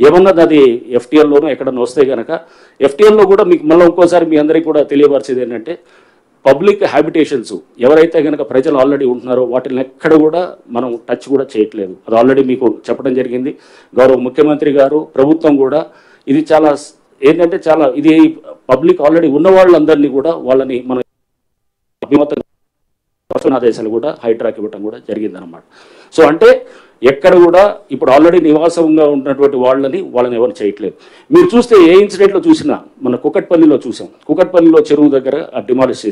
ఏమన్నది అది ఎఫ్టీఎల్లోనూ ఎక్కడన్నా వస్తే కనుక ఎఫ్టీఎల్లో కూడా మీకు మళ్ళీ ఇంకోసారి మీ అందరికీ కూడా తెలియపరిచేది ఏంటంటే పబ్లిక్ హ్యాబిటేషన్స్ ఎవరైతే కనుక ప్రజలు ఆల్రెడీ ఉంటున్నారో వాటిని ఎక్కడ కూడా మనం టచ్ కూడా చేయట్లేదు. అది ఆల్రెడీ మీకు చెప్పడం జరిగింది. గౌరవ ముఖ్యమంత్రి గారు ప్రభుత్వం కూడా ఇది చాలా ఏంటంటే చాలా ఇది పబ్లిక్ ఆల్రెడీ ఉన్న వాళ్ళందరినీ కూడా వాళ్ళని మన ఆదేశాలు కూడా హైడ్రాకి ఇవ్వటం కూడా జరిగిందనమాట. సో అంటే ఎక్కడ కూడా ఇప్పుడు ఆల్రెడీ నివాసంగా ఉన్నటువంటి వాళ్ళని ఎవరు చేయట్లేదు. మీరు చూస్తే ఏ ఇన్సిడెంట్లో చూసినా మన కుకట్పల్లిలో చూసాం. కుకట్పల్లిలో చెరువు దగ్గర డిమాలిష్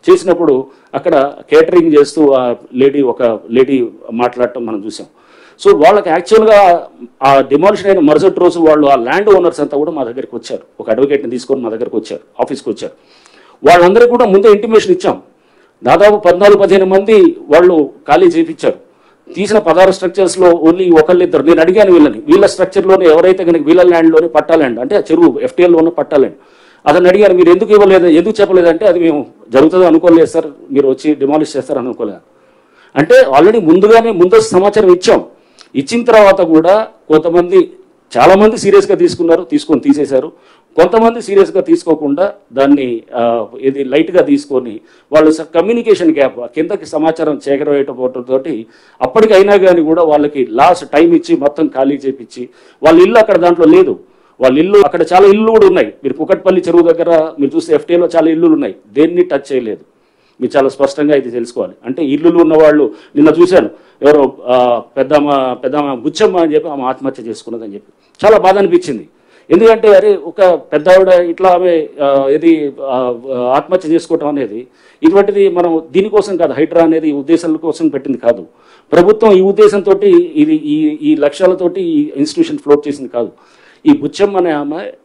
చేసినప్పుడు అక్కడ కేటరింగ్ చేస్తూ ఒక లేడీ మాట్లాడటం మనం చూసాం. సో వాళ్ళకి యాక్చువల్గా ఆ డిమాలిషన్ అయిన మరుసటి రోజు వాళ్ళు ఆ ల్యాండ్ ఓనర్స్ అంతా కూడా మా దగ్గరికి వచ్చారు. ఒక అడ్వకేట్ని తీసుకొని మా దగ్గరకు వచ్చారు, ఆఫీస్కి వచ్చారు. వాళ్ళందరికీ కూడా ముందే ఇంటిమేషన్ ఇచ్చాం. దాదాపు 14-15 మంది వాళ్ళు ఖాళీ చేయించారు. తీసిన 16 స్ట్రక్చర్స్లో ఓన్లీ ఒకళ్ళిద్దరు. నేను అడిగాను వీళ్ళ స్ట్రక్చర్లోనే ఎవరైతే కనుక వీళ్ళ ల్యాండ్లోనే పట్టా ల్యాండ్ అంటే ఆ చెరువు ఎఫ్టీఎల్లోనే పట్టా ల్యాండ్ అతను అడిగారు, మీరు ఎందుకు ఇవ్వలేదు, ఎందుకు చెప్పలేదంటే అది మేము జరుగుతుందో అనుకోలేదు సార్, మీరు వచ్చి డిమాలిష్ చేస్తారు అనుకోలేదు. అంటే ఆల్రెడీ ముందస్తు సమాచారం ఇచ్చాం. ఇచ్చిన తర్వాత కూడా కొంతమంది చాలామంది సీరియస్గా తీసుకొని తీసేశారు. కొంతమంది సీరియస్గా తీసుకోకుండా దాన్ని ఇది లైట్గా తీసుకొని వాళ్ళు కమ్యూనికేషన్ గ్యాప్ కిందకి సమాచారం చేకరవేయటంతో అప్పటికైనా కానీ కూడా వాళ్ళకి లాస్ట్ టైం ఇచ్చి మొత్తం ఖాళీ చేపించి వాళ్ళ ఇల్లు అక్కడ దాంట్లో లేదు. వాళ్ళ ఇల్లు అక్కడ చాలా ఇల్లు కూడా ఉన్నాయి. మీరు కుకట్పల్లి చెరువు దగ్గర మీరు చూస్తే ఎఫ్టీఏలో చాలా ఇల్లులు ఉన్నాయి, దేన్ని టచ్ చేయలేదు. మీరు చాలా స్పష్టంగా ఇది తెలుసుకోవాలి. అంటే ఇల్లులు ఉన్నవాళ్ళు నిన్న చూశాను, ఎవరో పెద్దమ్మ బుచ్చమ్మ అని చెప్పి ఆమె ఆత్మహత్య చేసుకున్నదని చెప్పి చాలా బాధ అనిపించింది. ఎందుకంటే అరే ఒక పెద్ద ఆవిడ ఇట్లా ఆమె ఆత్మహత్య చేసుకోవటం అనేది ఇటువంటిది మనం దీనికోసం కాదు, హైడ్రా అనేది ఈ ఉద్దేశాల కోసం పెట్టింది కాదు. ప్రభుత్వం ఈ ఉద్దేశంతో ఇది ఈ లక్ష్యాలతోటి ఈ ఇన్స్టిట్యూషన్ ఫ్లోట్ చేసింది కాదు. ఈ బుచ్చమ్మ అనే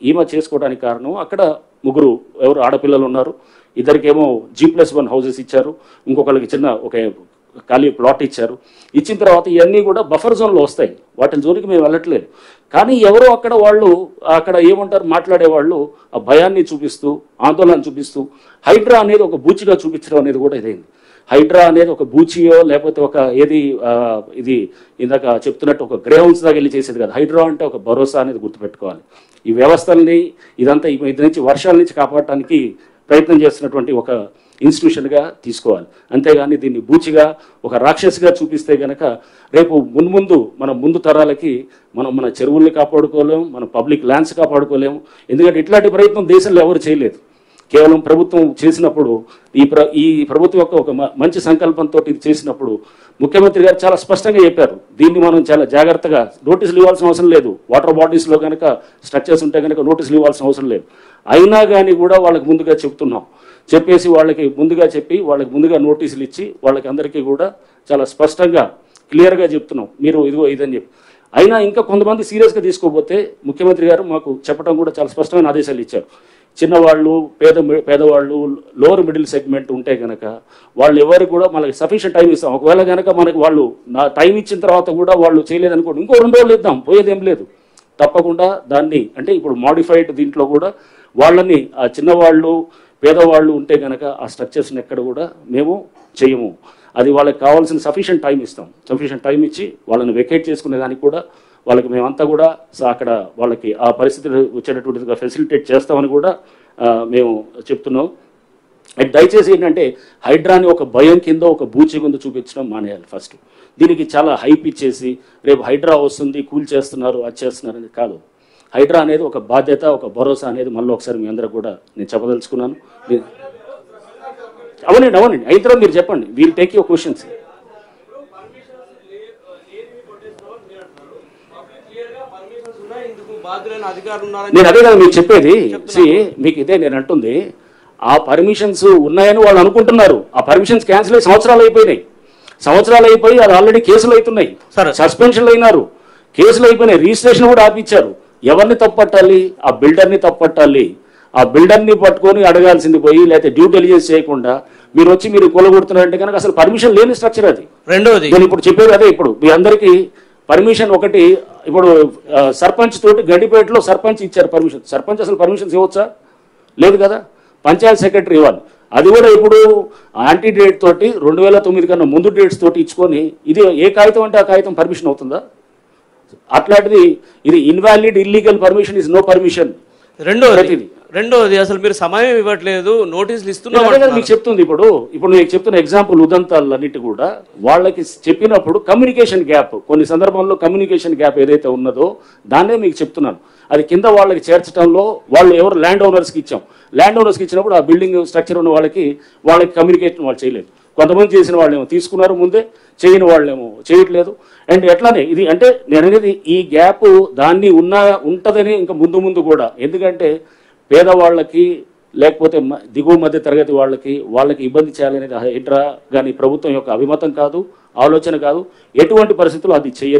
ఈమె చేసుకోవడానికి కారణం అక్కడ ముగ్గురు ఎవరు ఆడపిల్లలు ఉన్నారు. ఇద్దరికేమో G+1 హౌసెస్ ఇచ్చారు, ఇంకొకరికి చిన్న ఒక ఖాళీ ప్లాట్ ఇచ్చారు. ఇచ్చిన తర్వాత ఇవన్నీ కూడా బఫర్ జోన్లో వస్తాయి, వాటి జోలికి మేము వెళ్ళట్లేదు. కానీ ఎవరో అక్కడ ఏమంటారు మాట్లాడేవాళ్ళు ఆ భయాన్ని చూపిస్తూ ఆందోళన చూపిస్తూ హైడ్రా అనేది ఒక బూచిగా చూపించడం అనేది కూడా ఇదైంది. హైడ్రా అనేది ఒక బూచియో లేకపోతే ఒక ఇది ఇందాక చెప్తున్నట్టు ఒక గ్రే హౌన్స్ దాకా వెళ్ళి చేసేది కాదు. హైడ్రా అంటే ఒక భరోసా అనేది గుర్తుపెట్టుకోవాలి. ఈ వ్యవస్థల్ని ఇదంతా ఇది నుంచి వర్షాల నుంచి కాపాడటానికి ప్రయత్నం చేస్తున్నటువంటి ఒక ఇన్స్టిట్యూషన్గా తీసుకోవాలి. అంతేగాని దీన్ని బూచిగా ఒక రాక్షసిగా చూపిస్తే కనుక రేపు ముందు తరాలకి మన చెరువుల్ని కాపాడుకోలేము, మన పబ్లిక్ ల్యాండ్స్ కాపాడుకోలేము. ఎందుకంటే ఇట్లాంటి ప్రయత్నం దేశంలో ఎవరు చేయలేదు. కేవలం ప్రభుత్వం చేసినప్పుడు ఈ ప్రభుత్వం యొక్క ఒక మంచి సంకల్పంతో ఇది చేసినప్పుడు ముఖ్యమంత్రి గారు చాలా స్పష్టంగా చెప్పారు, దీన్ని మనం చాలా జాగ్రత్తగా నోటీసులు ఇవ్వాల్సిన అవసరం లేదు. వాటర్ బాడీస్లో కనుక స్ట్రక్చర్స్ ఉంటే కనుక నోటీసులు ఇవ్వాల్సిన అవసరం లేదు. అయినా కానీ కూడా వాళ్ళకి ముందుగా చెప్తున్నాం, చెప్పేసి వాళ్ళకి ముందుగా నోటీసులు ఇచ్చి వాళ్ళకి అందరికీ కూడా చాలా స్పష్టంగా క్లియర్గా చెప్తున్నాం, మీరు ఇదిగో ఇదని చెప్పి. అయినా ఇంకా కొంతమంది సీరియస్గా తీసుకోకపోతే ముఖ్యమంత్రి గారు మాకు చెప్పడం కూడా చాలా స్పష్టమైన ఆదేశాలు ఇచ్చారు. చిన్నవాళ్ళు పేదవాళ్ళు లోవర్ మిడిల్ సెగ్మెంట్ ఉంటే కనుక వాళ్ళు ఎవరికి కూడా మనకి సఫిషియెంట్ టైం ఇస్తాం. ఒకవేళ కనుక మనకి వాళ్ళు టైం ఇచ్చిన తర్వాత కూడా వాళ్ళు చేయలేదనుకోండి, ఇంకో 2 రోజులు ఇద్దాం, పోయేదేం లేదు. తప్పకుండా దాన్ని అంటే ఇప్పుడు మాడిఫైడ్ దీంట్లో కూడా వాళ్ళని ఆ చిన్నవాళ్ళు పేదవాళ్ళు ఉంటే కనుక ఆ స్ట్రక్చర్స్ని ఎక్కడ కూడా మేము చేయము. అది వాళ్ళకి కావాల్సిన సఫిషియెంట్ టైం ఇస్తాం. సఫిషియెంట్ టైం ఇచ్చి వాళ్ళని వెకేట్ చేసుకునే దానికి కూడా వాళ్ళకి మేమంతా కూడా అక్కడ వాళ్ళకి ఆ పరిస్థితులు వచ్చేటటువంటిదిగా ఫెసిలిటేట్ చేస్తామని కూడా మేము చెప్తున్నాం. దయచేసి ఏంటంటే హైడ్రాని ఒక భయం కింద ఒక బూచి కింద చూపించడం మానేయాలి. ఫస్ట్ దీనికి చాలా హైప్ ఇచ్చేసి రేపు హైడ్రా వస్తుంది కూల్ చేస్తున్నారు అది చేస్తున్నారు అనేది కాదు. హైడ్రా అనేది ఒక బాధ్యత, ఒక భరోసా అనేది మళ్ళీ ఒకసారి మీ అందరూ కూడా నేను చెప్పదలుచుకున్నాను. అవునండి అయిన తర్వాత మీరు చెప్పండి, వీల్ టేక్ యువర్ క్వశ్చన్స్. నేను అదే కదా మీకు చెప్పేది. మీకు ఇదే నేను అంటుంది, ఆ పర్మిషన్స్ ఉన్నాయని వాళ్ళు అనుకుంటున్నారు. ఆ పర్మిషన్స్ క్యాన్సిల్ అయ్యి సంవత్సరాలు అయిపోయి అది ఆల్రెడీ కేసులు అవుతున్నాయి, సస్పెన్షన్లు అయినారు, కేసులు అయిపోయినాయి, రిజిస్ట్రేషన్ కూడా ఆపించారు. ఎవరిని తప్పట్టాలి? ఆ బిల్డర్ని తప్పట్టాలి. ఆ బిల్డర్ని పట్టుకొని అడగాల్సింది పోయి లేకపోతే డ్యూ డెలిజెన్స్ చేయకుండా మీరు వచ్చి మీరు కూలగొడుతున్నారంటే కనుక అసలు పర్మిషన్ లేని స్ట్రక్చర్ అది. రెండోది నేను ఇప్పుడు చెప్పేది అదే. ఇప్పుడు మీ అందరికీ పర్మిషన్ ఒకటి, ఇప్పుడు సర్పంచ్ తోటి గండిపేటలో సర్పంచ్ ఇచ్చారు పర్మిషన్. సర్పంచ్ అసలు పర్మిషన్స్ ఇవ్వచ్చా? లేదు కదా. పంచాయత్ సెక్రటరీ ఇవ్వాలి. అది కూడా ఇప్పుడు యాంటీ డేట్ తోటి 2009 కన్నా ముందు డేట్స్ తోటి ఇచ్చుకొని ఇది ఏ కాగితం అంటే ఆ కాగితం పర్మిషన్ అవుతుందా? అట్లాంటిది ఇది invalid illegal permission is no permission. రెండోది అసలు మీరు సమయం ఇవ్వట్లేదు, నోటీసులు ఇస్తున్నారు. మీకు చెప్తుంది ఇప్పుడు నేను చెప్తున్న ఎగ్జాంపుల్ ఉదంతాలన్నిటి కూడా వాళ్ళకి చెప్పినప్పుడు కమ్యూనికేషన్ గ్యాప్, కొన్ని సందర్భంలో కమ్యూనికేషన్ గ్యాప్ ఏదైతే ఉన్నదో దాన్నే మీకు చెప్తున్నాను. అది కింద వాళ్ళకి చేర్చడంలో వాళ్ళు ఎవరు ల్యాండ్ ఓనర్స్కి ఇచ్చాం, ల్యాండ్ ఓనర్స్కి ఇచ్చినప్పుడు ఆ బిల్డింగ్ స్ట్రక్చర్ ఉన్న వాళ్ళకి కమ్యూనికేషన్ వాళ్ళు చేయలేదు. కొంతమంది చేసిన వాళ్ళేమో తీసుకున్నారు ముందే, చేయని వాళ్ళేమో చేయట్లేదు. అండ్ ఎట్లానే ఇది అంటే నేను అనేది ఈ గ్యాప్ దాన్ని ఉంటుందని ఇంకా ముందు కూడా, ఎందుకంటే పేదవాళ్ళకి లేకపోతే దిగువ మధ్య తరగతి వాళ్ళకి ఇబ్బంది చేయాలనేది హైడ్రా కానీ ప్రభుత్వం యొక్క అభిమతం కాదు, ఆలోచన కాదు, ఎటువంటి పరిస్థితుల్లో అది చేయదు.